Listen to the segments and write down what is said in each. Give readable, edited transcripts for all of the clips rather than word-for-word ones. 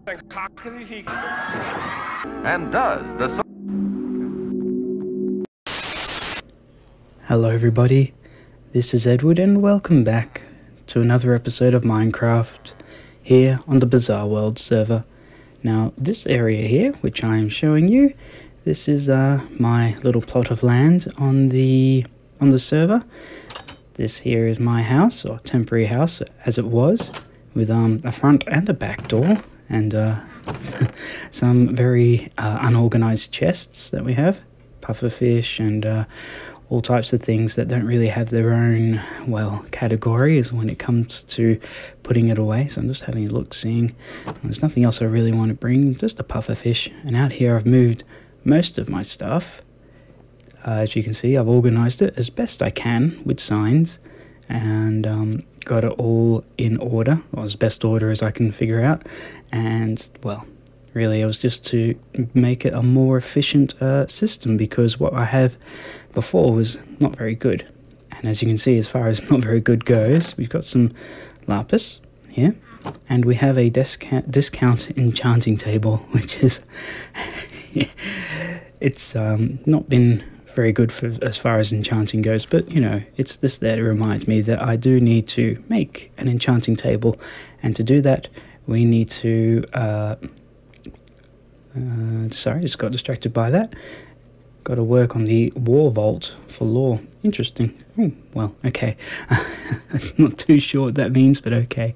And does the... Hello everybody, this is Edward and welcome back to another episode of Minecraft here on the Bizarre World server. Now this area here, which I am showing you, this is my little plot of land on the server. This here is my house, or temporary house as it was, with a front and a back door, and some very unorganized chests that we have, pufferfish and all types of things that don't really have their own, well, categories when it comes to putting it away. So I'm just having a look, seeing there's nothing else I really want to bring, just a pufferfish. And out here I've moved most of my stuff. As you can see, I've organized it as best I can with signs, and got it all in order, or as best order as I can figure out. And well, really it was just to make it a more efficient system, because what I have before was not very good. And as you can see, as far as not very good goes, we've got some lapis here, and we have a discount enchanting table, which is it's not been very good for as far as enchanting goes, but you know, it's this there to remind me that I do need to make an enchanting table, and to do that we need to sorry, just got distracted by that. Got to work on the war vault for lore. Interesting. Oh, well, okay. Not too sure what that means, but okay.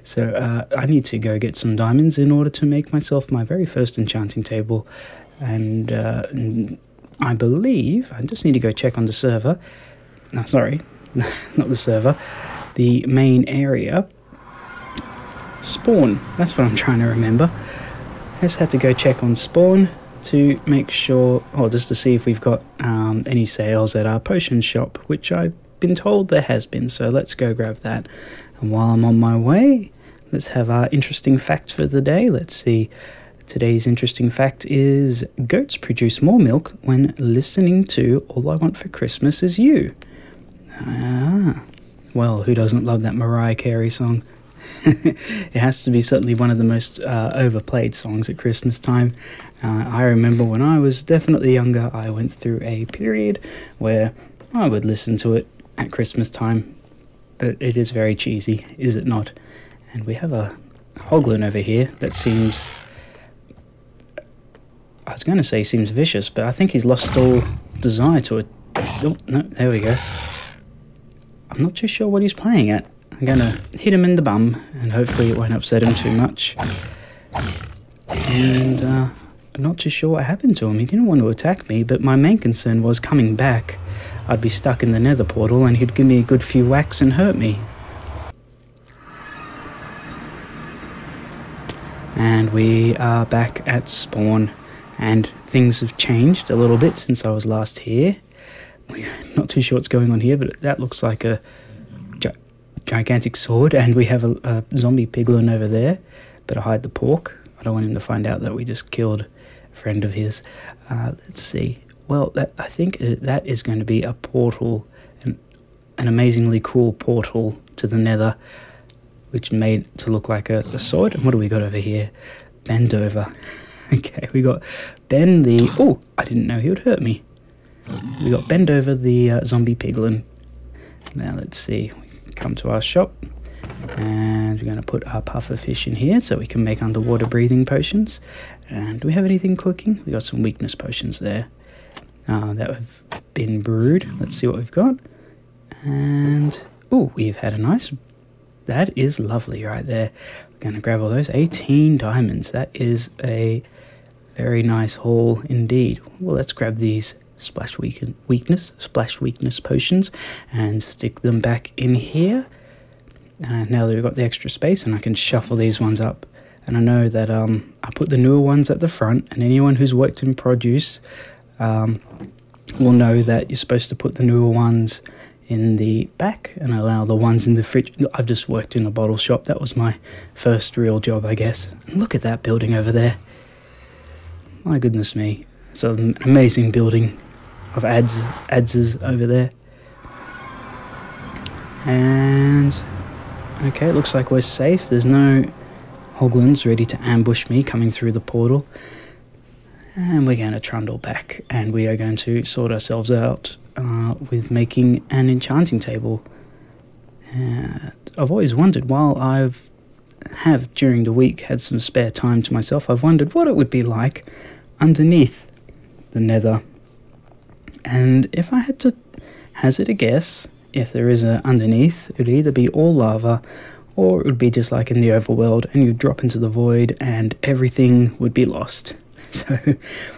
So I need to go get some diamonds in order to make myself my very first enchanting table. And I believe I just need to go check on the server. No, sorry, not the server. The main area. Spawn. That's what I'm trying to remember. I just had to go check on spawn to make sure, or just to see if we've got any sales at our potion shop, which I've been told there has been, so let's go grab that. And while I'm on my way, let's have our interesting fact for the day. Let's see, today's interesting fact is goats produce more milk when listening to All I Want for Christmas Is You. Well, who doesn't love that Mariah Carey song? It has to be certainly one of the most overplayed songs at Christmas time. I remember when I was definitely younger, I went through a period where I would listen to it at Christmas time, but it is very cheesy, is it not? And we have a hoglin over here that seems, I was going to say seems vicious, but I think he's lost all desire to it. Oh, no, there we go. I'm not too sure what he's playing at. I'm going to hit him in the bum, and hopefully it won't upset him too much. And I'm not too sure what happened to him. He didn't want to attack me, but my main concern was coming back. I'd be stuck in the nether portal, and he'd give me a good few whacks and hurt me. And we are back at spawn, and things have changed a little bit since I was last here. Not too sure what's going on here, but that looks like a gigantic sword, and we have a zombie piglin over there. Better hide the pork. I don't want him to find out that we just killed a friend of his. Let's see. Well, I think that is going to be a portal, an amazingly cool portal to the nether, which made it to look like a sword. And what do we got over here? Bend over. Okay, we got Ben the... Oh, I didn't know he would hurt me. We got Bend over the zombie piglin. Now let's see. Come to our shop, and we're going to put our pufferfish in here so we can make underwater breathing potions. And do we have anything cooking? We got some weakness potions there that have been brewed. Let's see what we've got. And oh, we've had a nice, that is lovely right there. We're going to grab all those 18 diamonds. That is a very nice haul indeed. Well, let's grab these splash weakness potions and stick them back in here. Now that we've got the extra space, and I can shuffle these ones up. And I know that I put the newer ones at the front, and anyone who's worked in produce will know that you're supposed to put the newer ones in the back and allow the ones in the fridge. I've just worked in a bottle shop. That was my first real job, I guess. And look at that building over there. My goodness me. It's an amazing building of adzes over there. And okay, it looks like we're safe. There's no hoglins ready to ambush me coming through the portal. And we're going to trundle back, and we are going to sort ourselves out with making an enchanting table. I've always wondered, while have during the week had some spare time to myself, I've wondered what it would be like underneath the nether. And if I had to hazard a guess, if there is a underneath, it would either be all lava, or it would be just like in the overworld, and you'd drop into the void and everything would be lost. So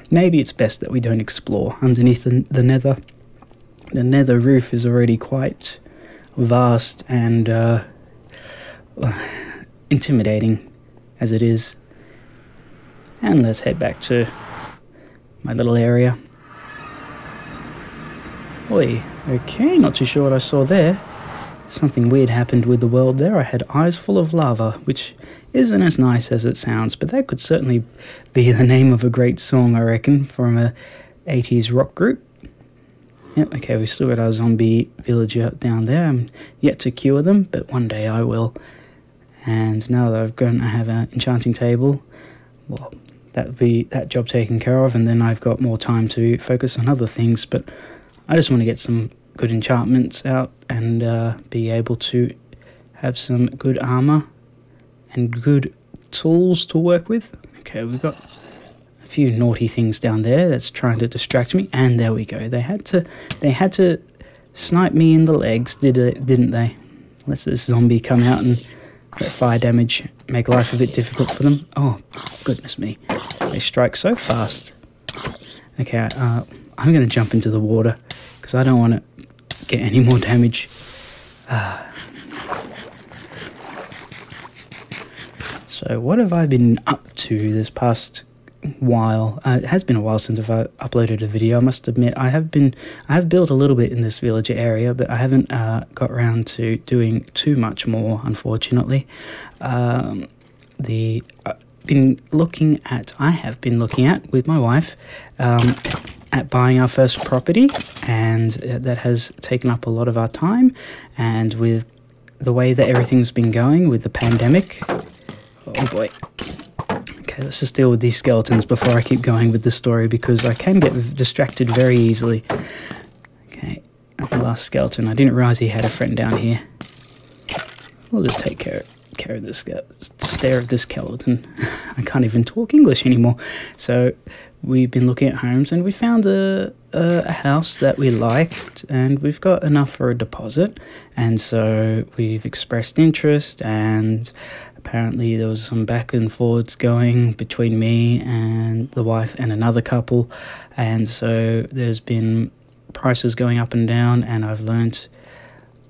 maybe it's best that we don't explore underneath the nether. The nether roof is already quite vast and intimidating as it is. And let's head back to my little area. Oi, okay, not too sure what I saw there. Something weird happened with the world there. I had eyes full of lava, which isn't as nice as it sounds, but that could certainly be the name of a great song, I reckon, from a 80s rock group. Yep, okay, we still got our zombie villager down there. I'm yet to cure them, but one day I will. And now that I've gone, I have an enchanting table. Well, that'd be that job taken care of, and then I've got more time to focus on other things. But I just want to get some good enchantments out and be able to have some good armor and good tools to work with. Okay, we've got a few naughty things down there that's trying to distract me, and there we go. They had to snipe me in the legs, didn't they? Let's this zombie come out and let fire damage make life a bit difficult for them. Oh, goodness me. They strike so fast. Okay, I'm going to jump into the water because I don't want to get any more damage. So what have I been up to this past while? It has been a while since I've uploaded a video. I must admit I have built a little bit in this villager area, but I haven't got around to doing too much more, unfortunately. I have been looking at with my wife at buying our first property, and that has taken up a lot of our time. And with the way that everything's been going with the pandemic, oh boy. Okay, let's just deal with these skeletons before I keep going with the story, because I can get distracted very easily. Okay, the last skeleton. I didn't realize he had a friend down here. We'll just take care of this stare of this skeleton. I can't even talk English anymore. So we've been looking at homes, and we found a house that we liked, and we've got enough for a deposit, and so we've expressed interest, and apparently there was some back and forwards going between me and the wife and another couple, and so there's been prices going up and down, and I've learnt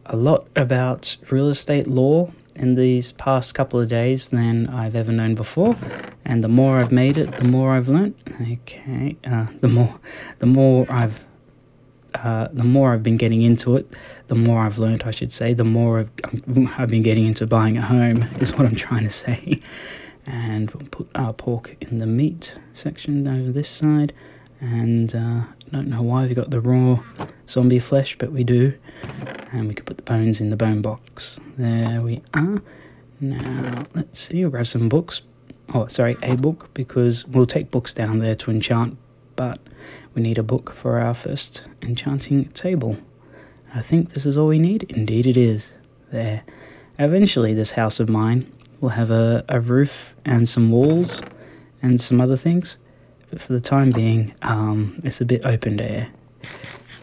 a lot about real estate law in these past couple of days than I've ever known before, and the more I've made it, the more I've learnt. Okay, the more I've been getting into it, the more I've learnt, I should say. The more I've been getting into buying a home is what I'm trying to say. And we'll put our pork in the meat section over this side, and I don't know why we got the raw zombie flesh, but we do. And we could put the bones in the bone box. There we are. Now, let's see, we'll grab some books. Oh, sorry, a book, because we'll take books down there to enchant, but we need a book for our first enchanting table. I think this is all we need. Indeed it is. There. Eventually this house of mine will have a roof and some walls and some other things, but for the time being, it's a bit open air.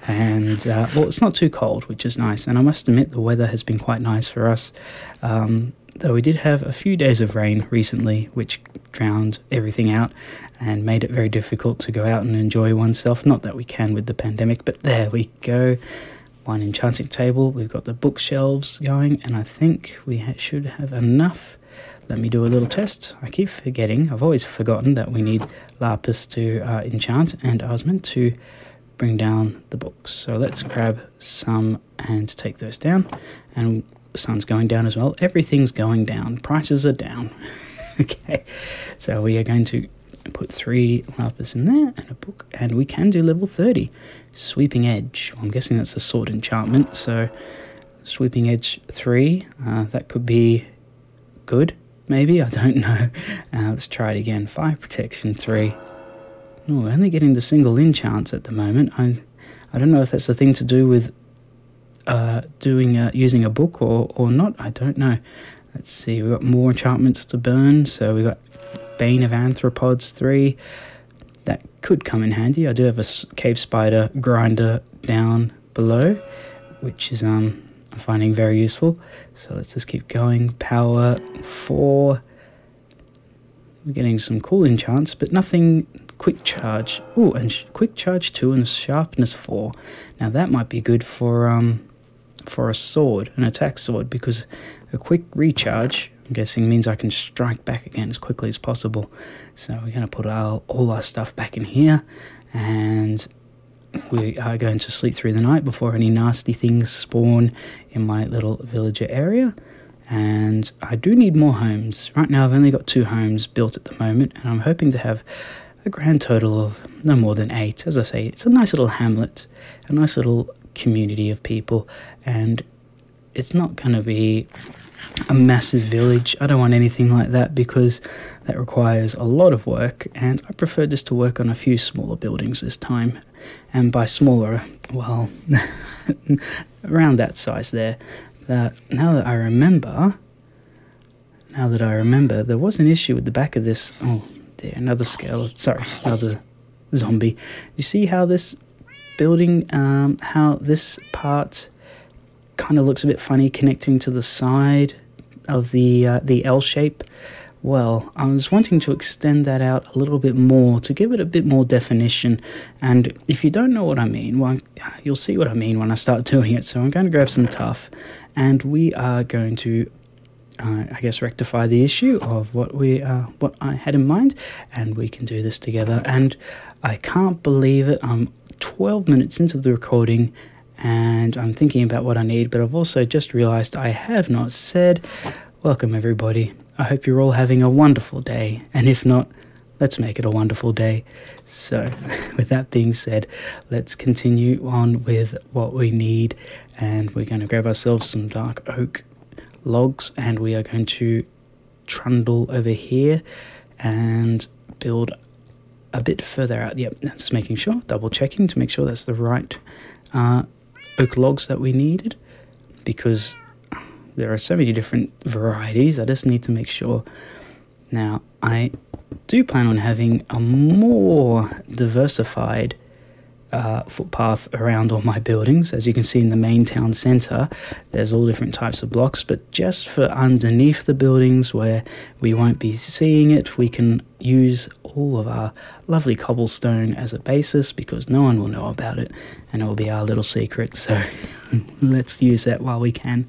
And, well, it's not too cold, which is nice, and I must admit the weather has been quite nice for us, though we did have a few days of rain recently, which drowned everything out and made it very difficult to go out and enjoy oneself. Not that we can with the pandemic, but there we go. One enchanting table, we've got the bookshelves going, and I think we should have enough. Let me do a little test. I keep forgetting, I've always forgotten that we need lapis to enchant, and I was meant to bring down the books. So let's grab some and take those down. And the sun's going down as well. Everything's going down. Prices are down. Okay, so we are going to put 3 lapis in there and a book, and we can do level 30. Sweeping Edge. Well, I'm guessing that's a sword enchantment, so Sweeping Edge 3, that could be good. maybe? I don't know. Let's try it again. Fire protection 3. Oh, we're only getting the single enchants at the moment. I don't know if that's a thing to do with using a book or not. I don't know. Let's see, we've got more enchantments to burn. So we've got Bane of Arthropods 3. That could come in handy. I do have a cave spider grinder down below, which is I'm finding very useful. So let's just keep going. Power 4. We're getting some cool enchants, but nothing. Quick charge. Oh, and quick charge 2 and sharpness 4. Now that might be good for a sword, an attack sword, because a quick recharge, I'm guessing, means I can strike back again as quickly as possible. So we're going to put all our stuff back in here, and we are going to sleep through the night before any nasty things spawn in my little villager area. And I do need more homes. Right now I've only got 2 homes built at the moment, and I'm hoping to have a grand total of no more than 8. As I say, it's a nice little hamlet, a nice little community of people, and it's not going to be a massive village. I don't want anything like that because that requires a lot of work, and I prefer just to work on a few smaller buildings this time. And by smaller, well, around that size there. Now that I remember, there was an issue with the back of this. Oh dear, another zombie. You see how this building, how this part kind of looks a bit funny connecting to the side of the L shape? Well, I was wanting to extend that out a little bit more to give it a bit more definition, and if you don't know what I mean, well, you'll see what I mean when I start doing it. So I'm going to grab some tuff, and we are going to I guess rectify the issue of what I had in mind, and we can do this together. And I can't believe it, I'm 12 minutes into the recording and I'm thinking about what I need, but I've also just realized I have not said welcome everybody. I hope you're all having a wonderful day, and if not, let's make it a wonderful day. So with that being said, let's continue on with what we need, and we're going to grab ourselves some dark oak logs, and we are going to trundle over here and build a bit further out. Yep, just making sure, double checking to make sure that's the right oak logs that we needed, because there are so many different varieties. I just need to make sure. Now I do plan on having a more diversified footpath around all my buildings. As you can see in the main town centre, there's all different types of blocks, but just for underneath the buildings where we won't be seeing it, we can use all of our lovely cobblestone as a basis, because no one will know about it and it will be our little secret. So let's use that while we can.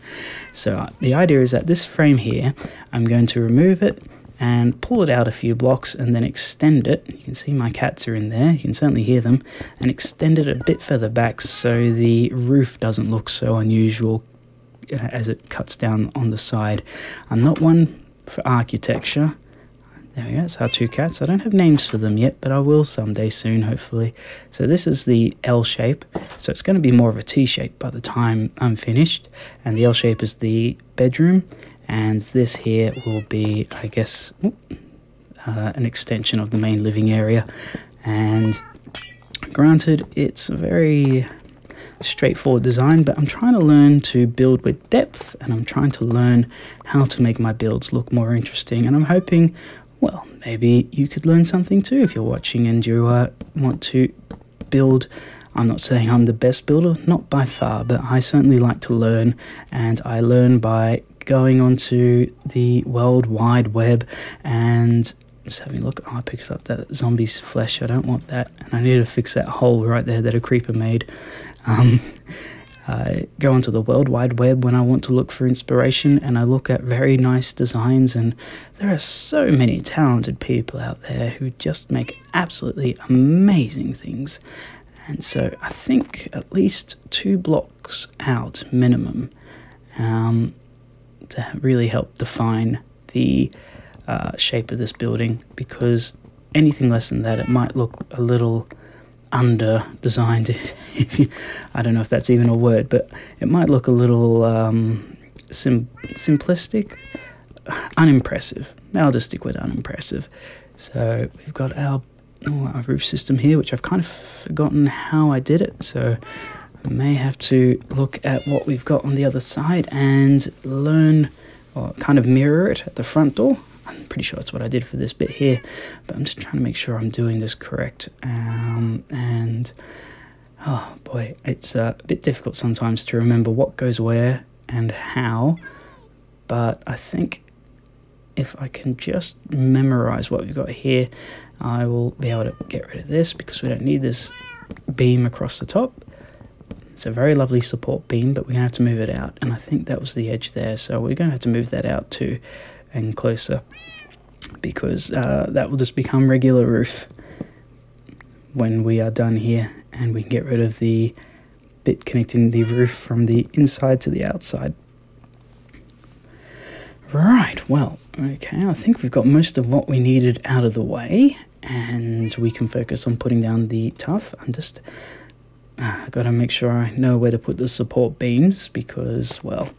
So the idea is that this frame here, I'm going to remove it and pull it out a few blocks and then extend it. You can see my cats are in there, you can certainly hear them, and extend it a bit further back so the roof doesn't look so unusual as it cuts down on the side. I'm not one for architecture. There we go, that's our 2 cats. I don't have names for them yet, but I will someday soon, hopefully. So this is the L shape, so it's going to be more of a T shape by the time I'm finished, and the L shape is the bedroom. And this here will be, I guess, an extension of the main living area. And granted, it's a very straightforward design, but I'm trying to learn to build with depth, and I'm trying to learn how to make my builds look more interesting. And I'm hoping, well, maybe you could learn something too if you're watching and you want to build. I'm not saying I'm the best builder, not by far, but I certainly like to learn, and I learn by going onto the World Wide Web and just having a look. Oh, I picked up that zombie's flesh. I don't want that, and I need to fix that hole right there that a creeper made. I go onto the World Wide Web when I want to look for inspiration, and I look at very nice designs, and there are so many talented people out there who just make absolutely amazing things. And so I think at least 2 blocks out minimum to really help define the shape of this building, because anything less than that, it might look a little under designed. I don't know if that's even a word, but it might look a little simplistic, unimpressive. I'll just stick with unimpressive. So we've got our roof system here, which I've kind of forgotten how I did it, so I may have to look at what we've got on the other side and learn, or kind of mirror it at the front door. I'm pretty sure that's what I did for this bit here, but I'm just trying to make sure I'm doing this correct. And oh boy, it's a bit difficult sometimes to remember what goes where and how, but I think if I can just memorize what we've got here, I will be able to get rid of this, because we don't need this beam across the top. It's a very lovely support beam, but we're going to have to move it out, and I think that was the edge there, so we're going to have to move that out too and closer, because that will just become regular roof when we are done here, and we can get rid of the bit connecting the roof from the inside to the outside. Right, well, okay, I think we've got most of what we needed out of the way, and we can focus on putting down the tuff. I'm just got to make sure I know where to put the support beams, because, well,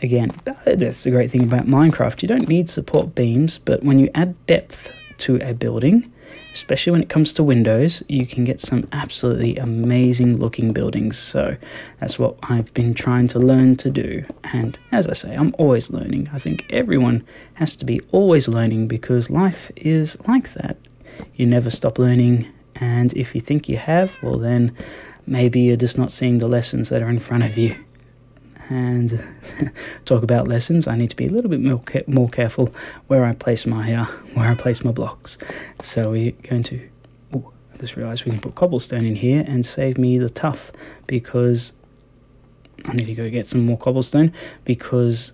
again, that's the great thing about Minecraft. You don't need support beams, but when you add depth to a building, especially when it comes to windows, you can get some absolutely amazing looking buildings. So that's what I've been trying to learn to do. And as I say, I'm always learning. I think everyone has to be always learning, because life is like that. You never stop learning, and if you think you have, well then maybe you're just not seeing the lessons that are in front of you. And talk about lessons, I need to be a little bit more careful where I place my blocks. So we're going to, I just realised we can put cobblestone in here and save me the tuff, because I need to go get some more cobblestone, because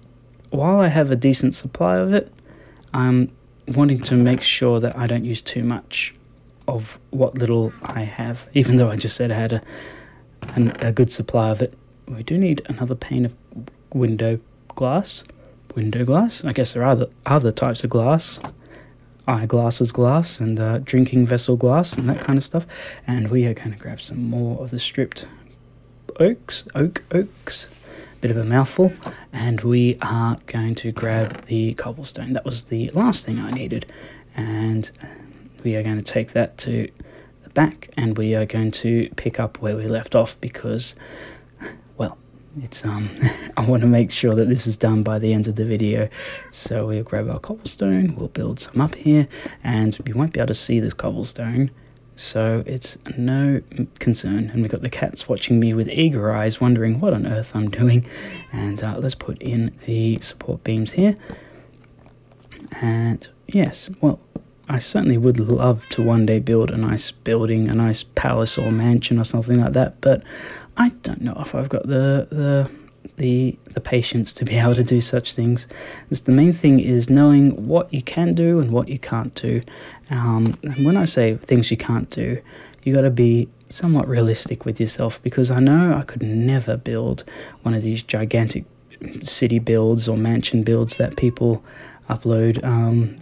while I have a decent supply of it, I'm wanting to make sure that I don't use too much of what little I have, even though I just said I had a good supply of it. We do need another pane of window glass. I guess there are other types of glass. Eyeglasses glass and drinking vessel glass and that kind of stuff. And we are going to grab some more of the stripped oaks. Bit of a mouthful. And we are going to grab the cobblestone. That was the last thing I needed. And we are going to take that to the back, and we are going to pick up where we left off, because, well, it's I want to make sure that this is done by the end of the video. So we'll grab our cobblestone, we'll build some up here, and we won't be able to see this cobblestone, so it's no concern. And we've got the cats watching me with eager eyes, wondering what on earth I'm doing. And let's put in the support beams here. And yes, well, I certainly would love to one day build a nice building, a nice palace or mansion or something like that, but I don't know if I've got the patience to be able to do such things. The main thing is knowing what you can do and what you can't do. And when I say things you can't do, you got to be somewhat realistic with yourself, because I know I could never build one of these gigantic city builds or mansion builds that people upload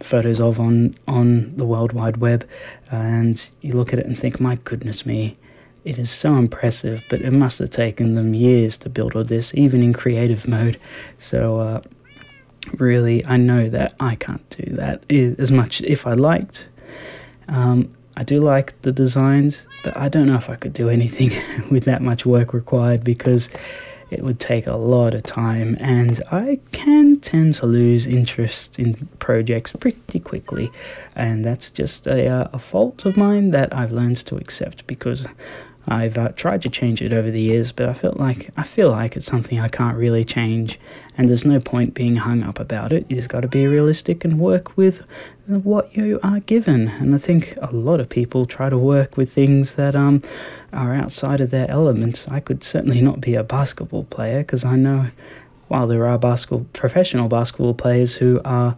photos of on the World Wide Web, and you look at it and think, my goodness me, it is so impressive, but it must have taken them years to build all this, even in creative mode. So really, I know that I can't do that as much if I liked. I do like the designs, but I don't know if I could do anything with that much work required, because it would take a lot of time, and I can tend to lose interest in projects pretty quickly, and that's just a fault of mine that I've learned to accept, because I've tried to change it over the years, but I feel like it's something I can't really change, and there's no point being hung up about it. You just got to be realistic and work with what you are given. And I think a lot of people try to work with things that are outside of their elements. I could certainly not be a basketball player, because I know while there are professional basketball players who are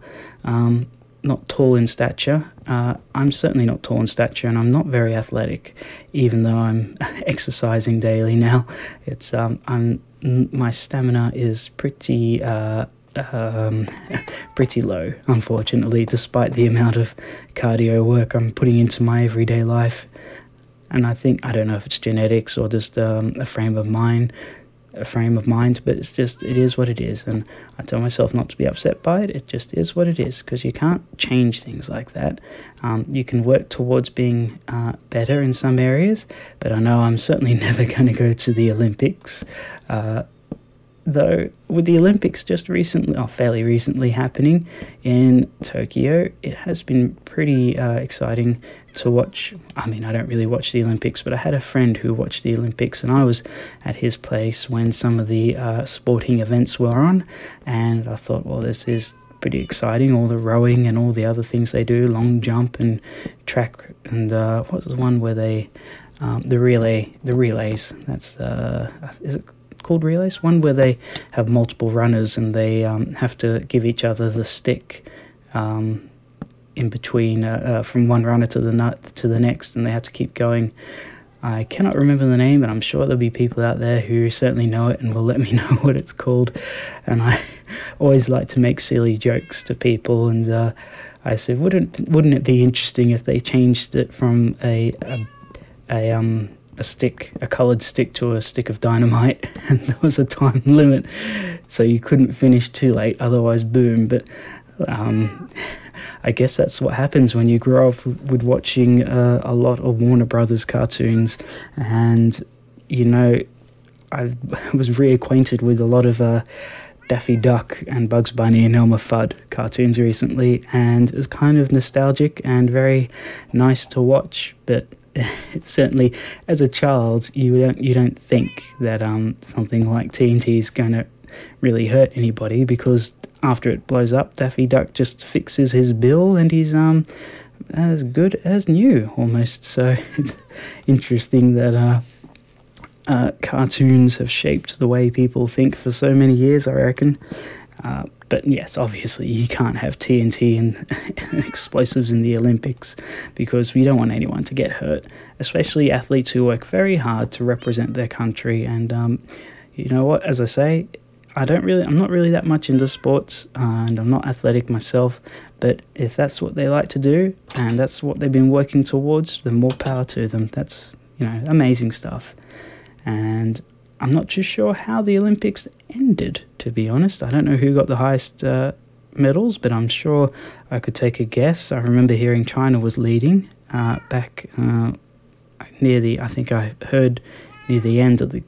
not tall in stature, I'm certainly not tall in stature, and I'm not very athletic, even though I'm exercising daily now. It's my stamina is pretty low, unfortunately, despite the amount of cardio work I'm putting into my everyday life. And I don't know if it's genetics or just a frame of mind. frame of mind, but it is what it is, and I tell myself not to be upset by it. It just is what it is, because you can't change things like that. You can work towards being better in some areas, but I know I'm certainly never going to go to the Olympics, though with the Olympics just recently, or fairly recently, happening in Tokyo, it has been pretty exciting to watch. I mean, I don't really watch the Olympics, but I had a friend who watched the Olympics, and I was at his place when some of the sporting events were on, and I thought, well, this is pretty exciting, all the rowing and all the other things they do, long jump and track, and what was the one where they, the relays, that's, is it called relays? One where they have multiple runners and they have to give each other the stick in between, from one runner to the next, and they have to keep going. I cannot remember the name, but I'm sure there'll be people out there who certainly know it and will let me know what it's called. And I always like to make silly jokes to people, and I said, wouldn't it be interesting if they changed it from a stick, a coloured stick, to a stick of dynamite, and there was a time limit, so you couldn't finish too late, otherwise boom. But I guess that's what happens when you grow up with watching a lot of Warner Brothers cartoons, and you know, I was reacquainted with a lot of Daffy Duck and Bugs Bunny and Elmer Fudd cartoons recently, and it was kind of nostalgic and very nice to watch. But it's certainly, as a child, you don't think that something like TNT is going to really hurt anybody, because after it blows up, Daffy Duck just fixes his bill and he's as good as new almost. So it's interesting that cartoons have shaped the way people think for so many years, I reckon. But yes, obviously you can't have TNT and explosives in the Olympics, because we don't want anyone to get hurt, especially athletes who work very hard to represent their country. And you know what, as I say, I'm not really that much into sports, and I'm not athletic myself, but if that's what they like to do and that's what they've been working towards, then more power to them. That's, you know, amazing stuff. And I'm not too sure how the Olympics ended, to be honest. I don't know who got the highest medals, but I'm sure I could take a guess. I remember hearing China was leading back near the, I think I heard near the end of the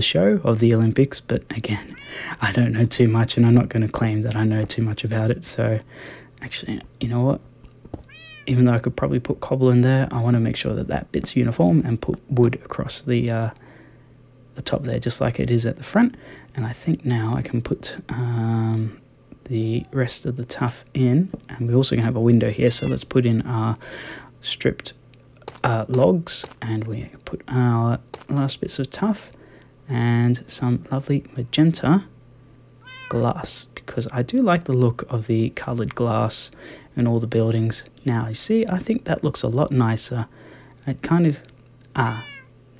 show of the Olympics. But again, I don't know too much, and I'm not going to claim that I know too much about it. So actually, you know what? Even though I could probably put cobble in there, I want to make sure that that bit's uniform and put wood across the top there, just like it is at the front. And I think now I can put the rest of the tuff in, and we're also going to have a window here, so let's put in our stripped logs, and we put our last bits of tuff and some lovely magenta glass, because I do like the look of the coloured glass and all the buildings. Now you see, I think that looks a lot nicer. It kind of now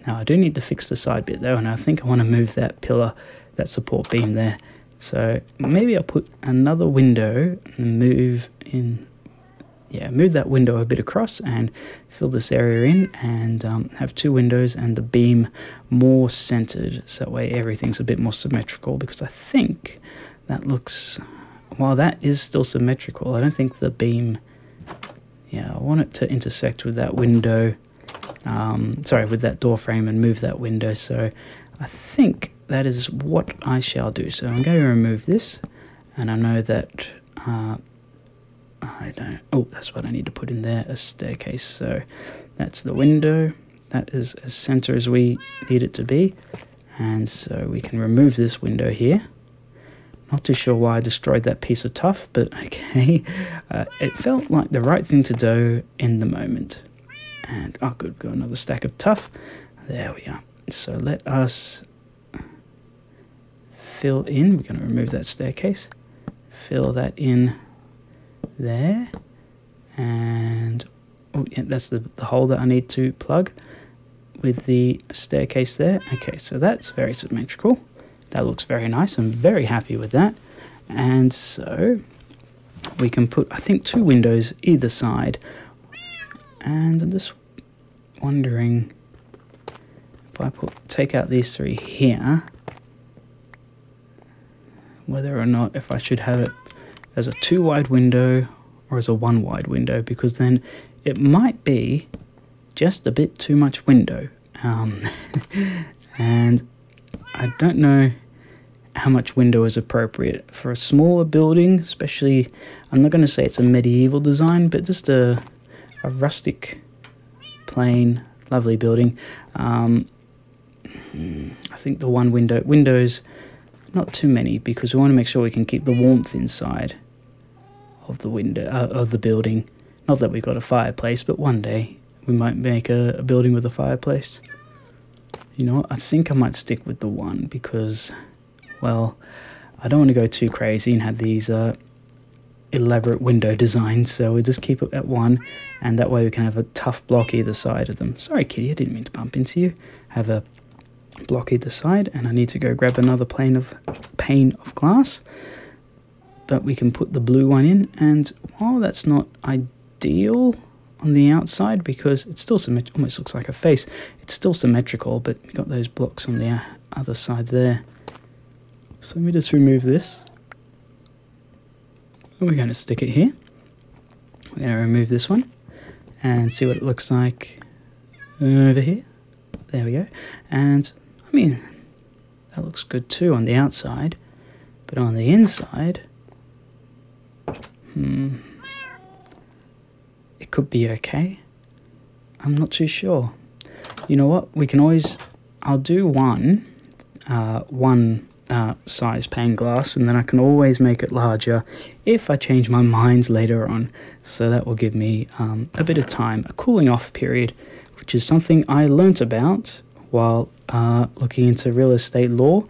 I do need to fix the side bit though, and I think I want to move that pillar, that support beam there. So maybe I'll put another window and move that window a bit across and fill this area in, and have two windows and the beam more centered, so that way everything's a bit more symmetrical, because I think that looks, while that is still symmetrical, I don't think the beam, I want it to intersect with that window, with that door frame, and move that window. So I think that is what I shall do. So I'm going to remove this, and I know that that's what I need to put in there, a staircase. So that's the window, that is as center as we need it to be, and so we can remove this window here. Not too sure why I destroyed that piece of tuff, but okay. It felt like the right thing to do in the moment. And, oh good, got another stack of tuff. There we are. So let us fill in, we're going to remove that staircase, fill that in there, and that's the hole that I need to plug with the staircase there. Okay, so that's very symmetrical. That looks very nice. I'm very happy with that. And so we can put, I think, two windows either side. And I'm just wondering if if I take out these three here, whether or not if I should have it as a 2 wide window or as a 1 wide window, because then it might be just a bit too much window. And I don't know how much window is appropriate for a smaller building, especially, I'm not going to say it's a medieval design, but just a rustic, plain, lovely building. I think the windows, not too many, because we want to make sure we can keep the warmth inside of the window, of the building. Not that we've got a fireplace, but one day we might make a building with a fireplace. You know what, I think I might stick with the 1 because, well, I don't want to go too crazy and have these elaborate window designs, so we'll just keep it at 1, and that way we can have a tough block either side of them. Sorry kitty, I didn't mean to bump into you. Have a block either side, and I need to go grab another pane of glass, but we can put the blue one in, and while that's not ideal on the outside because it's still almost looks like a face, it's still symmetrical, but we've got those blocks on the other side there. So let me just remove this. We're going to stick it here. We're going to remove this one and see what it looks like over here. There we go. And I mean, that looks good too on the outside, but on the inside, it could be okay. I'm not too sure. You know what? We can always, I'll do one size pane glass, and then I can always make it larger if I change my mind later on. So that will give me a bit of time, a cooling off period, which is something I learnt about while looking into real estate law,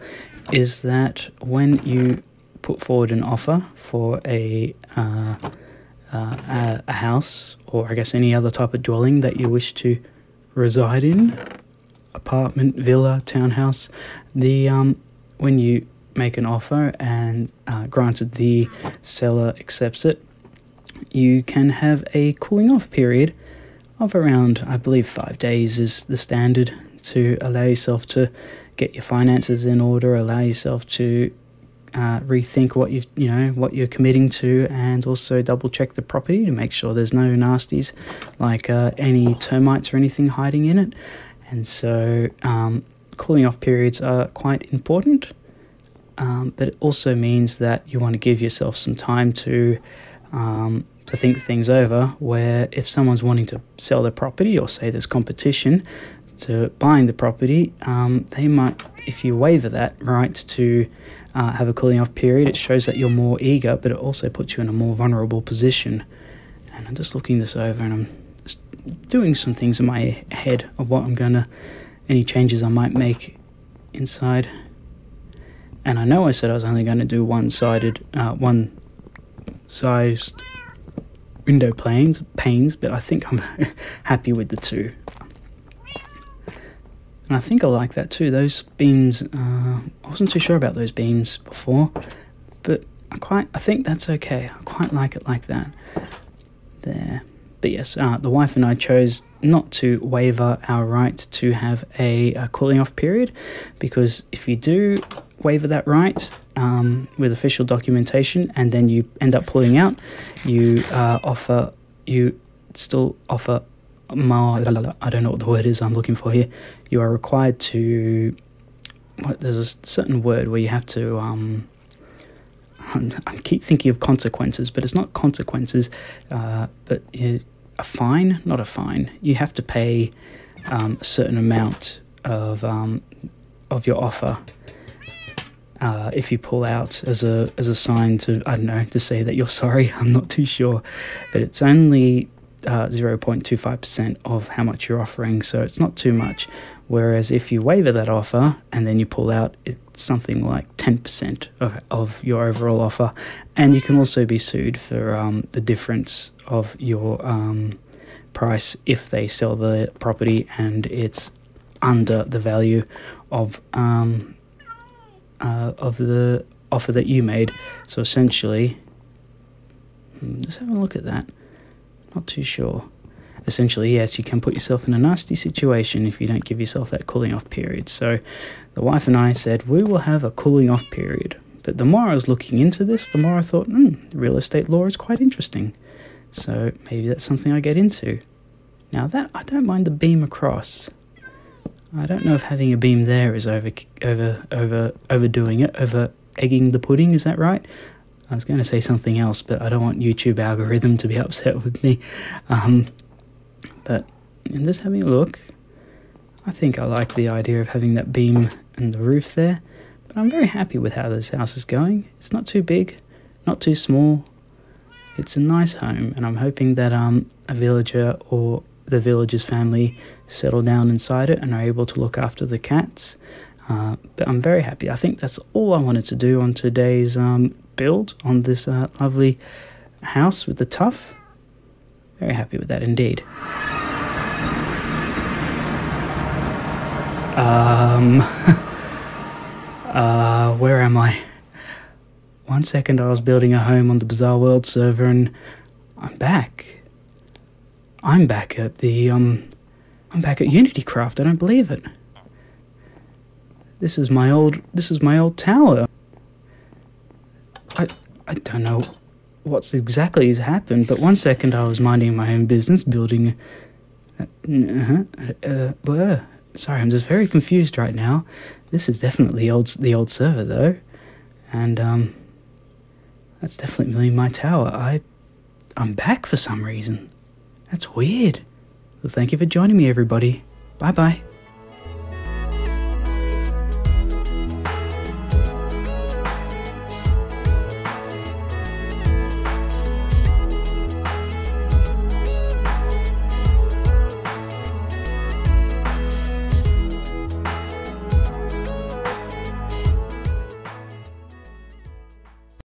is that when you put forward an offer for a house, or I guess any other type of dwelling that you wish to reside in, apartment, villa, townhouse, when you make an offer and granted the seller accepts it, you can have a cooling off period of around, I believe 5 days is the standard, to allow yourself to get your finances in order, allow yourself to rethink what you're committing to, and also double check the property to make sure there's no nasties like any termites or anything hiding in it. And so cooling off periods are quite important, but it also means that you want to give yourself some time to think things over, where if someone's wanting to sell their property, or say there's competition to buying the property, they might, if you waiver that right to have a cooling off period, it shows that you're more eager, but it also puts you in a more vulnerable position. And I'm just looking this over, and I'm just doing some things in my head of what I'm gonna, any changes I might make inside. And I know I said I was only going to do one-sized window panes, but I think I'm happy with the 2. And I think I like that too. Those beams, I wasn't too sure about those beams before, but I think that's okay. I quite like it like that. There. But yes, the wife and I chose not to waiver our right to have a cooling off period, because if you do waiver that right with official documentation and then you end up pulling out, you still offer more, I don't know what the word is I'm looking for here. You are required to, there's a certain word where you have to, I keep thinking of consequences, but it's not consequences, but a fine, not a fine. You have to pay a certain amount of your offer if you pull out, as a sign to, I don't know, to say that you're sorry. I'm not too sure, but it's only 0.25% of how much you're offering, so it's not too much. Whereas if you waiver that offer and then you pull out, it's something like 10% of your overall offer, and you can also be sued for the difference of your price if they sell the property and it's under the value of the offer that you made. So essentially, just have a look at that. Not too sure. essentially, yes, you can put yourself in a nasty situation if you don't give yourself that cooling off period. So the wife and I said, we will have a cooling off period. But the more I was looking into this, the more I thought, real estate law is quite interesting. So maybe that's something I get into. Now that, I don't mind the beam across. I don't know if having a beam there is overdoing it, over egging the pudding, is that right? I was going to say something else, but I don't want YouTube algorithm to be upset with me. But I'm just having a look. I think I like the idea of having that beam and the roof there, but I'm very happy with how this house is going. It's not too big, not too small. It's a nice home, and I'm hoping that a villager or the villager's family settle down inside it and are able to look after the cats. But I'm very happy. I think that's all I wanted to do on today's build on this lovely house with the tuff. Very happy with that indeed. Where am I? 1 second I was building a home on the Bizarre World server and I'm back. I'm back at Unity Craft. I don't believe it. This is my old tower. I don't know what's exactly has happened, but 1 second I was minding my own business, building sorry, I'm just very confused right now. This is definitely the old server though, and that's definitely my tower. I'm back for some reason. That's weird. Well, thank you for joining me, everybody. Bye bye.